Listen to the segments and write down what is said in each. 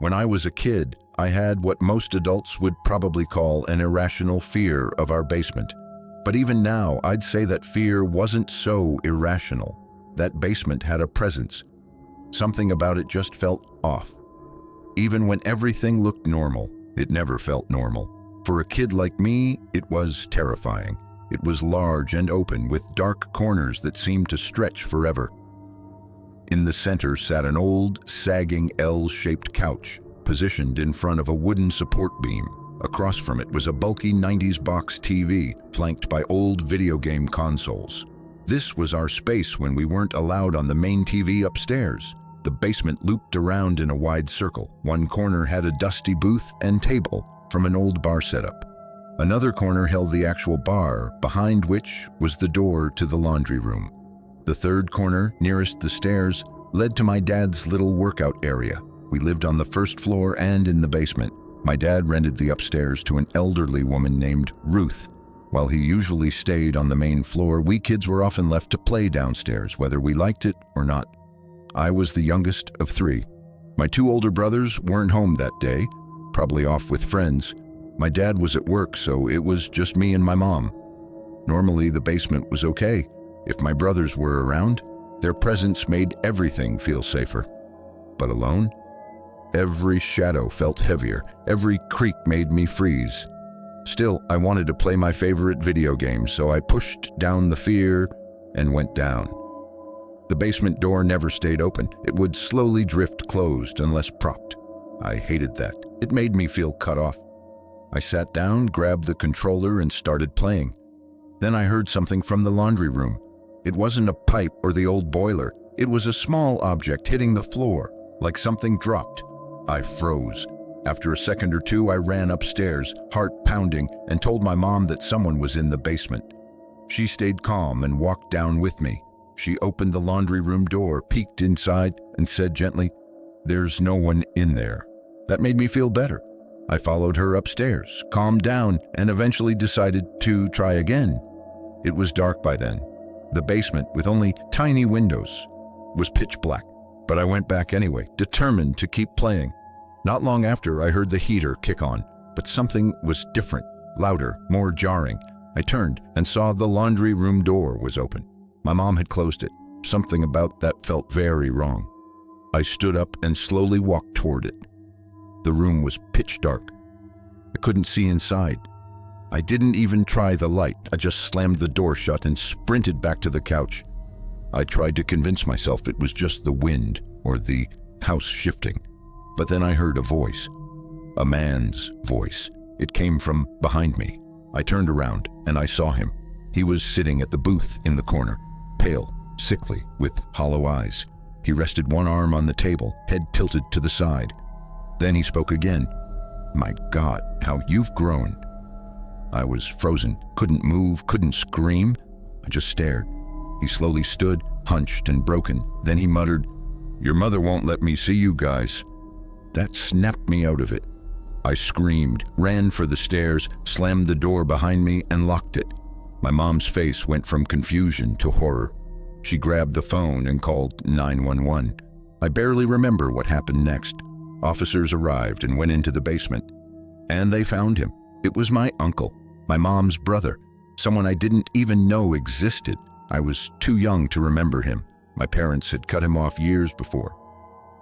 When I was a kid, I had what most adults would probably call an irrational fear of our basement. But even now, I'd say that fear wasn't so irrational. That basement had a presence. Something about it just felt off. Even when everything looked normal, it never felt normal. For a kid like me, it was terrifying. It was large and open, with dark corners that seemed to stretch forever. In the center sat an old, sagging L-shaped couch, positioned in front of a wooden support beam. Across from it was a bulky 90s box TV, flanked by old video game consoles. This was our space when we weren't allowed on the main TV upstairs. The basement looped around in a wide circle. One corner had a dusty booth and table from an old bar setup. Another corner held the actual bar, behind which was the door to the laundry room. The third corner, nearest the stairs, led to my dad's little workout area. We lived on the first floor and in the basement. My dad rented the upstairs to an elderly woman named Ruth. While he usually stayed on the main floor, we kids were often left to play downstairs, whether we liked it or not. I was the youngest of three. My two older brothers weren't home that day, probably off with friends. My dad was at work, so it was just me and my mom. Normally, the basement was okay. If my brothers were around, their presence made everything feel safer. But alone? Every shadow felt heavier. Every creak made me freeze. Still, I wanted to play my favorite video game, so I pushed down the fear and went down. The basement door never stayed open. It would slowly drift closed unless propped. I hated that. It made me feel cut off. I sat down, grabbed the controller, and started playing. Then I heard something from the laundry room. It wasn't a pipe or the old boiler. It was a small object hitting the floor, like something dropped. I froze. After a second or two, I ran upstairs, heart pounding, and told my mom that someone was in the basement. She stayed calm and walked down with me. She opened the laundry room door, peeked inside, and said gently, "There's no one in there." That made me feel better. I followed her upstairs, calmed down, and eventually decided to try again. It was dark by then. The basement, with only tiny windows, was pitch black. But I went back anyway, determined to keep playing. Not long after, I heard the heater kick on, but something was different, louder, more jarring. I turned and saw the laundry room door was open. My mom had closed it. Something about that felt very wrong. I stood up and slowly walked toward it. The room was pitch dark. I couldn't see inside. I didn't even try the light. I just slammed the door shut and sprinted back to the couch. I tried to convince myself it was just the wind or the house shifting. But then I heard a voice. A man's voice. It came from behind me. I turned around and I saw him. He was sitting at the booth in the corner, pale, sickly, with hollow eyes. He rested one arm on the table, head tilted to the side. Then he spoke again. "My God, how you've grown." I was frozen, couldn't move, couldn't scream. I just stared. He slowly stood, hunched and broken. Then he muttered, "Your mother won't let me see you guys." That snapped me out of it. I screamed, ran for the stairs, slammed the door behind me, and locked it. My mom's face went from confusion to horror. She grabbed the phone and called 911. I barely remember what happened next. Officers arrived and went into the basement. And they found him. It was my uncle, my mom's brother, someone I didn't even know existed. I was too young to remember him. My parents had cut him off years before.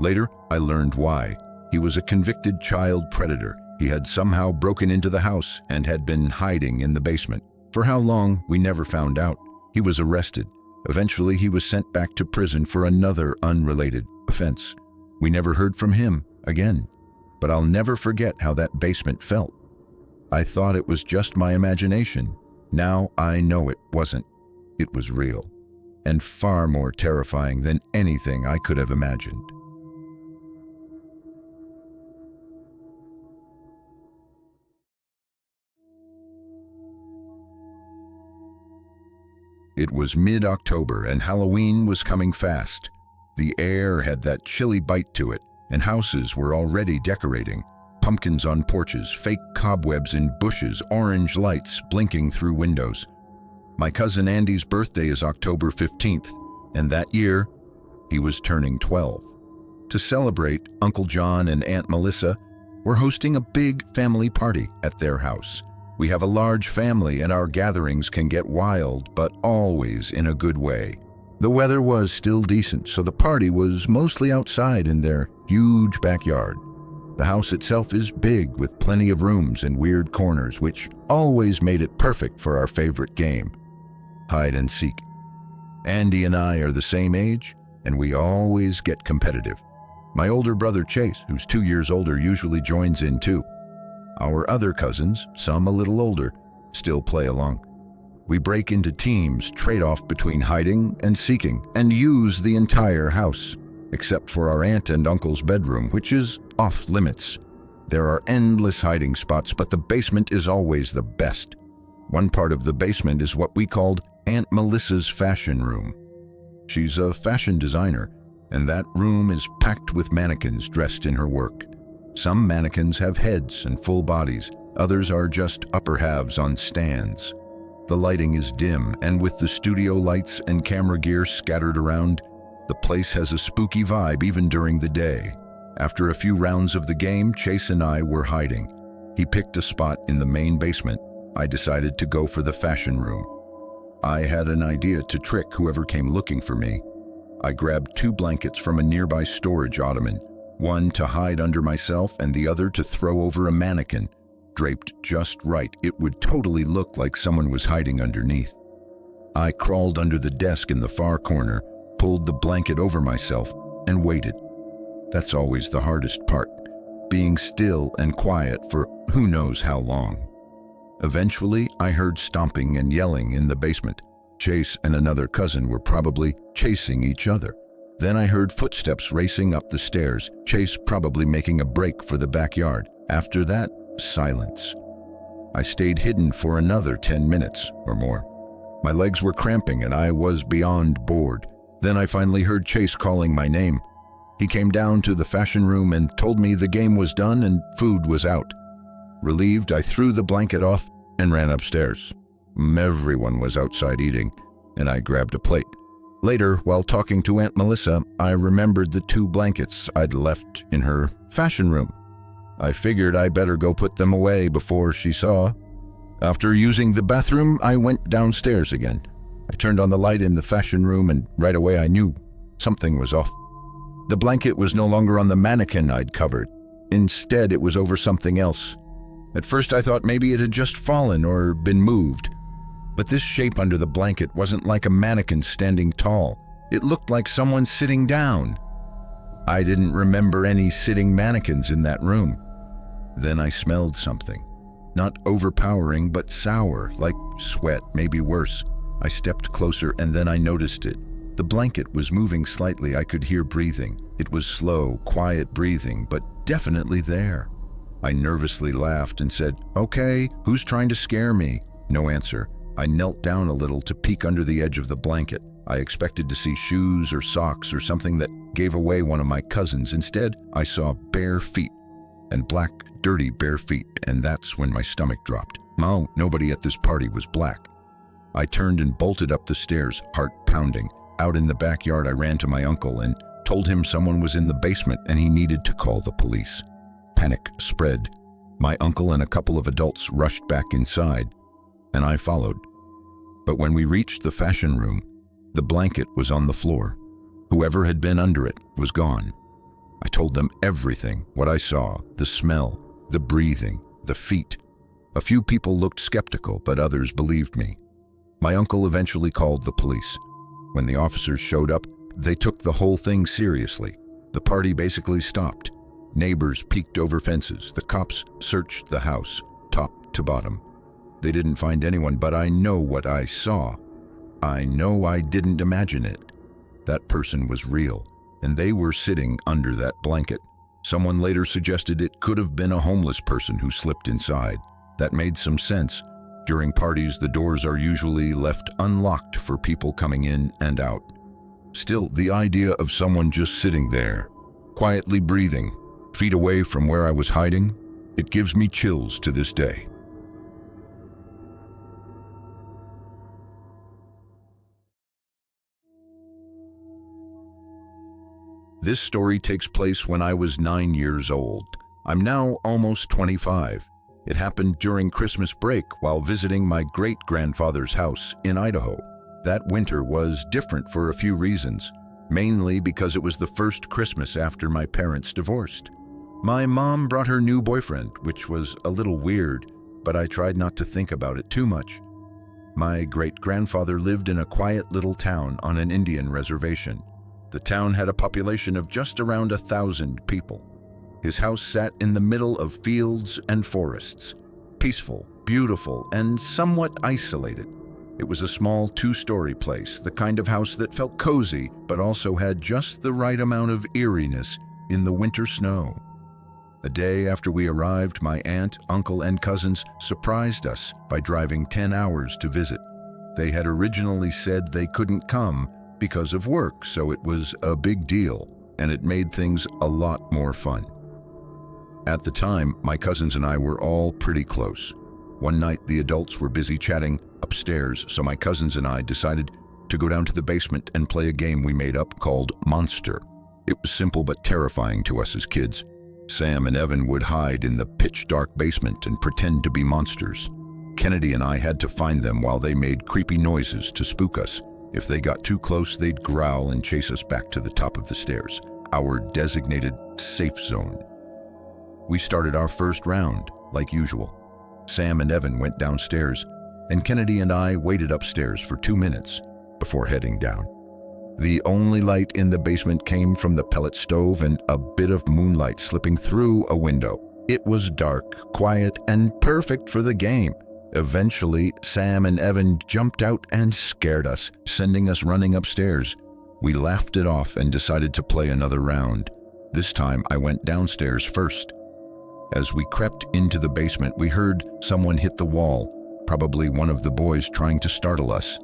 Later, I learned why. He was a convicted child predator. He had somehow broken into the house and had been hiding in the basement. For how long, we never found out. He was arrested. Eventually, he was sent back to prison for another unrelated offense. We never heard from him again. But I'll never forget how that basement felt. I thought it was just my imagination. Now I know it wasn't. It was real, and far more terrifying than anything I could have imagined. It was mid-October and Halloween was coming fast. The air had that chilly bite to it, and houses were already decorating. Pumpkins on porches, fake cobwebs in bushes, orange lights blinking through windows. My cousin Andy's birthday is October 15th, and that year, he was turning 12. To celebrate, Uncle John and Aunt Melissa were hosting a big family party at their house. We have a large family and our gatherings can get wild, but always in a good way. The weather was still decent, so the party was mostly outside in their huge backyard. The house itself is big with plenty of rooms and weird corners, which always made it perfect for our favorite game, hide and seek. Andy and I are the same age, and we always get competitive. My older brother Chase, who's 2 years older, usually joins in too. Our other cousins, some a little older, still play along. We break into teams, trade off between hiding and seeking, and use the entire house, except for our aunt and uncle's bedroom, which is off limits. There are endless hiding spots, but the basement is always the best. One part of the basement is what we called Aunt Melissa's fashion room. She's a fashion designer, and that room is packed with mannequins dressed in her work. Some mannequins have heads and full bodies, others are just upper halves on stands. The lighting is dim, and with the studio lights and camera gear scattered around, the place has a spooky vibe even during the day. After a few rounds of the game, Chase and I were hiding. He picked a spot in the main basement. I decided to go for the fashion room. I had an idea to trick whoever came looking for me. I grabbed 2 blankets from a nearby storage ottoman, one to hide under myself and the other to throw over a mannequin. Draped just right, it would totally look like someone was hiding underneath. I crawled under the desk in the far corner, pulled the blanket over myself, and waited. That's always the hardest part, being still and quiet for who knows how long. Eventually, I heard stomping and yelling in the basement. Chase and another cousin were probably chasing each other. Then I heard footsteps racing up the stairs, Chase probably making a break for the backyard. After that, silence. I stayed hidden for another 10 minutes or more. My legs were cramping and I was beyond bored. Then I finally heard Chase calling my name. He came down to the fashion room and told me the game was done and food was out. Relieved, I threw the blanket off and ran upstairs. Everyone was outside eating, and I grabbed a plate. Later, while talking to Aunt Melissa, I remembered the 2 blankets I'd left in her fashion room. I figured I better go put them away before she saw. After using the bathroom, I went downstairs again. I turned on the light in the fashion room, and right away I knew something was off. The blanket was no longer on the mannequin I'd covered. Instead, it was over something else. At first, I thought maybe it had just fallen or been moved. But this shape under the blanket wasn't like a mannequin standing tall. It looked like someone sitting down. I didn't remember any sitting mannequins in that room. Then I smelled something. Not overpowering, but sour, like sweat, maybe worse. I stepped closer and then I noticed it. The blanket was moving slightly. I could hear breathing. It was slow, quiet breathing, but definitely there. I nervously laughed and said, "Okay, who's trying to scare me?" No answer. I knelt down a little to peek under the edge of the blanket. I expected to see shoes or socks or something that gave away one of my cousins. Instead, I saw bare feet, and black, dirty bare feet, and that's when my stomach dropped. No, nobody at this party was black. I turned and bolted up the stairs, heart pounding. Out in the backyard, I ran to my uncle and told him someone was in the basement and he needed to call the police. Panic spread. My uncle and a couple of adults rushed back inside, and I followed. But when we reached the fashion room, the blanket was on the floor. Whoever had been under it was gone. I told them everything, what I saw, the smell, the breathing, the feet. A few people looked skeptical, but others believed me. My uncle eventually called the police. When the officers showed up, they took the whole thing seriously. The party basically stopped. Neighbors peeked over fences. The cops searched the house, top to bottom. They didn't find anyone, but I know what I saw. I know I didn't imagine it. That person was real, and they were sitting under that blanket. Someone later suggested it could have been a homeless person who slipped inside. That made some sense. During parties, the doors are usually left unlocked for people coming in and out. Still, the idea of someone just sitting there, quietly breathing, feet away from where I was hiding, it gives me chills to this day. This story takes place when I was 9 years old. I'm now almost 25. It happened during Christmas break while visiting my great-grandfather's house in Idaho. That winter was different for a few reasons, mainly because it was the first Christmas after my parents divorced. My mom brought her new boyfriend, which was a little weird, but I tried not to think about it too much. My great-grandfather lived in a quiet little town on an Indian reservation. The town had a population of just around 1,000 people. His house sat in the middle of fields and forests, peaceful, beautiful, and somewhat isolated. It was a small 2-story place, the kind of house that felt cozy, but also had just the right amount of eeriness in the winter snow. A day after we arrived, my aunt, uncle, and cousins surprised us by driving 10 hours to visit. They had originally said they couldn't come because of work, so it was a big deal, and it made things a lot more fun. At the time, my cousins and I were all pretty close. One night, the adults were busy chatting upstairs, so my cousins and I decided to go down to the basement and play a game we made up called Monster. It was simple but terrifying to us as kids. Sam and Evan would hide in the pitch-dark basement and pretend to be monsters. Kennedy and I had to find them while they made creepy noises to spook us. If they got too close, they'd growl and chase us back to the top of the stairs, our designated safe zone. We started our first round, like usual. Sam and Evan went downstairs, and Kennedy and I waited upstairs for 2 minutes before heading down. The only light in the basement came from the pellet stove and a bit of moonlight slipping through a window. It was dark, quiet, and perfect for the game. Eventually, Sam and Evan jumped out and scared us, sending us running upstairs. We laughed it off and decided to play another round. This time, I went downstairs first. As we crept into the basement, we heard someone hit the wall, probably one of the boys trying to startle us.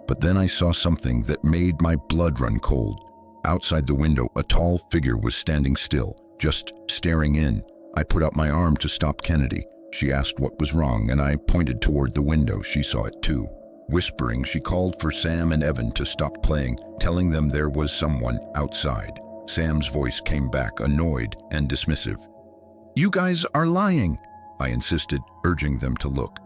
But then I saw something that made my blood run cold. Outside the window, a tall figure was standing still, just staring in. I put out my arm to stop Kennedy. She asked what was wrong, and I pointed toward the window. She saw it too. Whispering, she called for Sam and Evan to stop playing, telling them there was someone outside. Sam's voice came back, annoyed and dismissive. "You guys are lying," I insisted, urging them to look.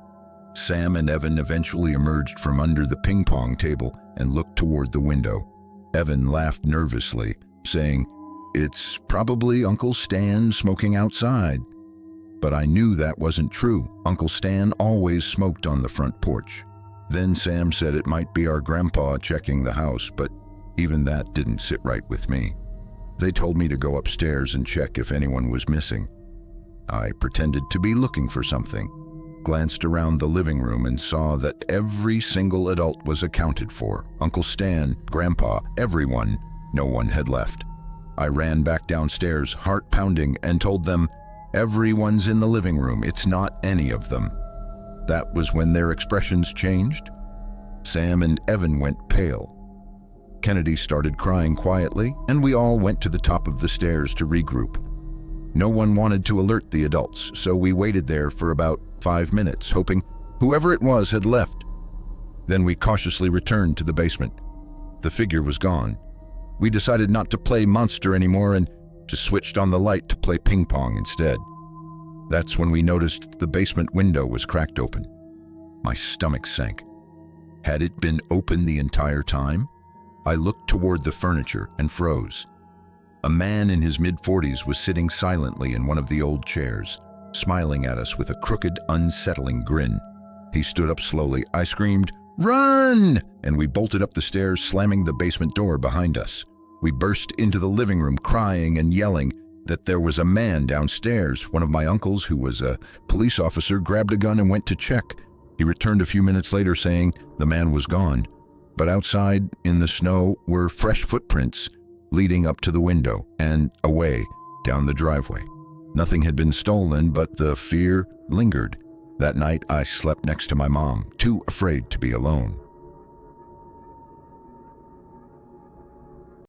Sam and Evan eventually emerged from under the ping-pong table and looked toward the window. Evan laughed nervously, saying, "It's probably Uncle Stan smoking outside." But I knew that wasn't true. Uncle Stan always smoked on the front porch. Then Sam said it might be our grandpa checking the house, but even that didn't sit right with me. They told me to go upstairs and check if anyone was missing. I pretended to be looking for something, glanced around the living room and saw that every single adult was accounted for. Uncle Stan, Grandpa, everyone. No one had left. I ran back downstairs, heart pounding, and told them, "Everyone's in the living room. It's not any of them." That was when their expressions changed. Sam and Evan went pale. Kennedy started crying quietly, and we all went to the top of the stairs to regroup. No one wanted to alert the adults, so we waited there for about 5 minutes, hoping whoever it was had left. Then we cautiously returned to the basement. The figure was gone. We decided not to play Monster anymore and just switched on the light to play ping pong instead. That's when we noticed the basement window was cracked open. My stomach sank. Had it been open the entire time? I looked toward the furniture and froze. A man in his mid-40s was sitting silently in one of the old chairs, smiling at us with a crooked, unsettling grin. He stood up slowly. I screamed, "Run!" and we bolted up the stairs, slamming the basement door behind us. We burst into the living room, crying and yelling that there was a man downstairs. One of my uncles, who was a police officer, grabbed a gun and went to check. He returned a few minutes later saying the man was gone. But outside, in the snow, were fresh footprints leading up to the window and away down the driveway. Nothing had been stolen, but the fear lingered. That night, I slept next to my mom, too afraid to be alone.